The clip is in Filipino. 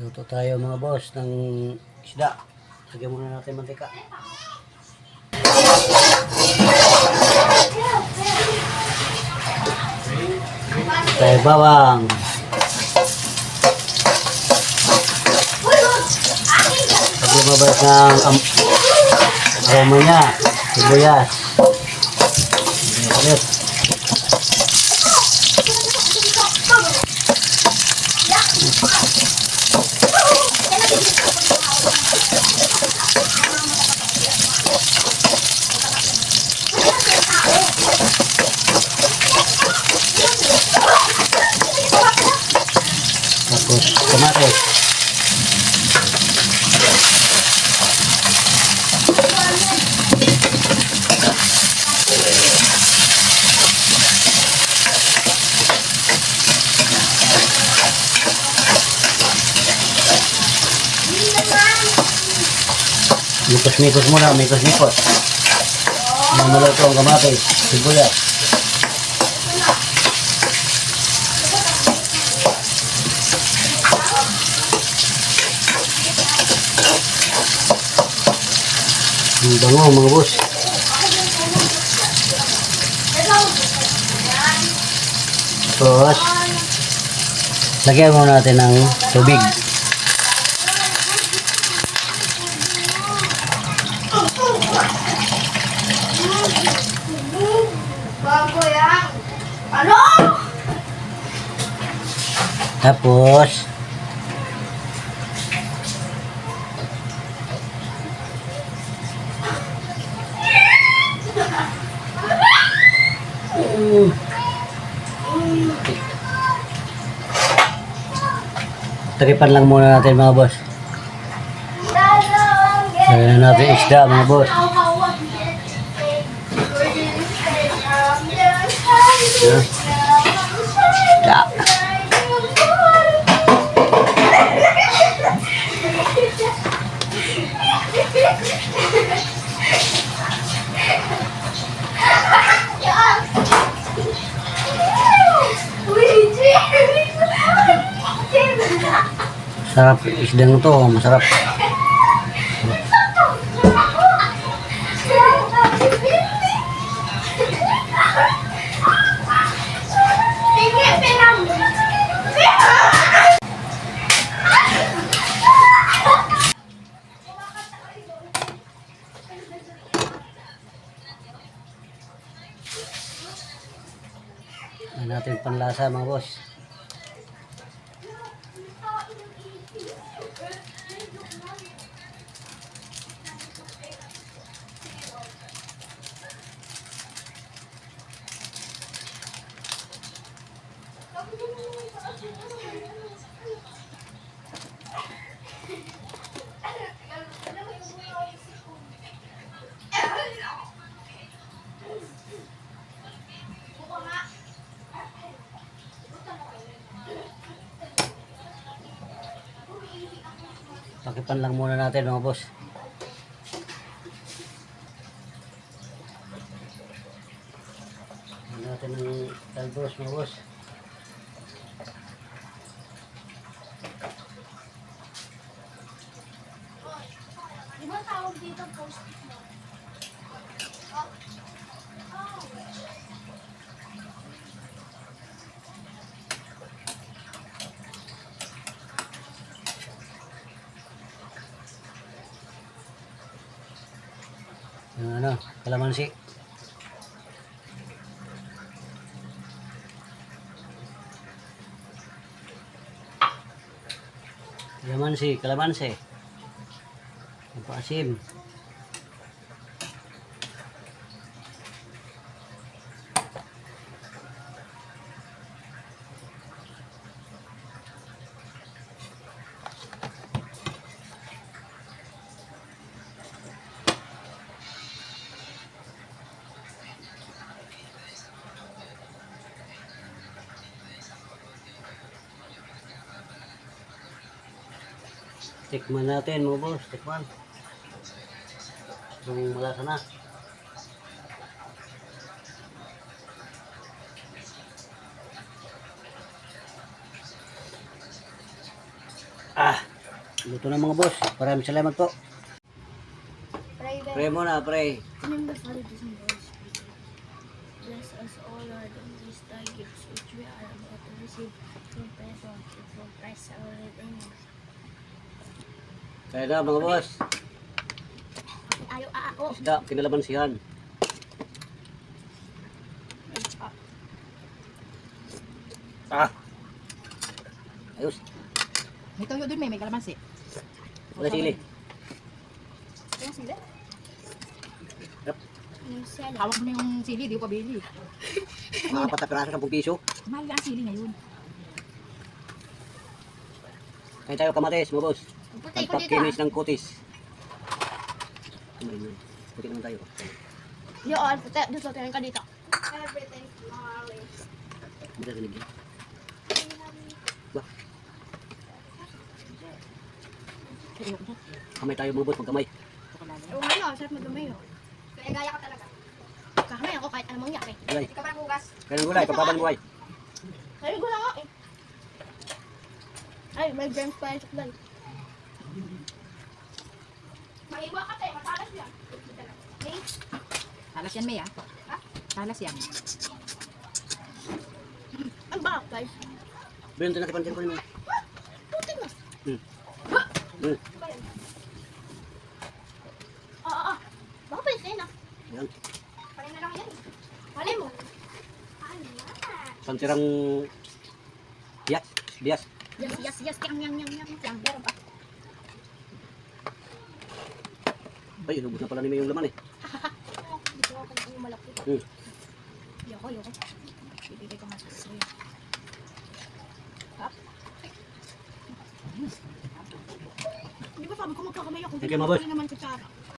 Luto tayo mga boss ng isda. Lagyan muna natin mantika. Tayo bawang. Lagyan mabalik ng aroma niya. Sibuyas. Ulit. Tapos kamatis. Mikos-mikos muna, mikos-mikos. Maluto ang kamatis, sibuyas. Ang bango mga boss. Tapos lagyan muna natin ng tubig. Bago yan. Ano? Tapos takipan lang muna natin mga boss. Lagyan na natin isda mga boss. Ya. Sarap isdang to, masarap. Ano natin panlasa mga boss. Takipan lang muna natin mga boss. Ano natin ng talbos mga boss. Di ba tawag dito post-it mo? Yung ano, kalamansi. Kalamansi. Ang paasim. Tikman natin mga boss, tikman. Kung malasa na. Ah. Luto na mga boss. Maraming salamat po. Pray, Pray muna, pray. Remember, Father, this and Holy Spirit. Bless us all, Lord, in these thy gifts which we are about to receive from present from Christ our Redeemer. Kaya na mga boss. Ayaw, oo. Isda, kinalamansihan. Ah! Ayos. May toyo dun, may kalamansi. Wala sili. Yung sila? Yep. Yung sila. Hawak mo na yung sili, di ko pabili. Mga 4 piraso 10 piso. Mahal nga ang sili ngayon. Kaya tayo kamatis mga boss. Putay ko dito. Pagpakinis ng kutis. Puti naman tayo. Yun, putay. Dito, tingin ka dito. Everything smiling. Hindi na sinigyan. Ba, kamay tayo bubot pag kamay. Oo nga yun, sarap madumay yun. Kaya gaya ka talaga. Kakamay ako kahit anong mangyari. Gulay. Hindi ka pa bugas. Kaya ng gulay, pagpapan buhay. Ay, gula nga eh. Ay, may germs pa yung suklay. Maiwa ka tayo, matalas yan. Okay? Talas yan, May, ah. Talas yan. Ang bakit guys? Bento na kipansin ko yung... Putik na. Hmm. Oo. Baka pwede kayo na. Yan. Parin na lang yan. Parin mo. Santirang... Bias. Bias. Yes. Yang. Yang, meron pa. Ay, inubos na pala ni May yung laman eh. Dito ako kung malaki. Hmm. Yoko. Bibigay ko nga sa sa'yo. Di ba sabi ko magkakamay ako? Thank you, mga boss. Naman kutsara.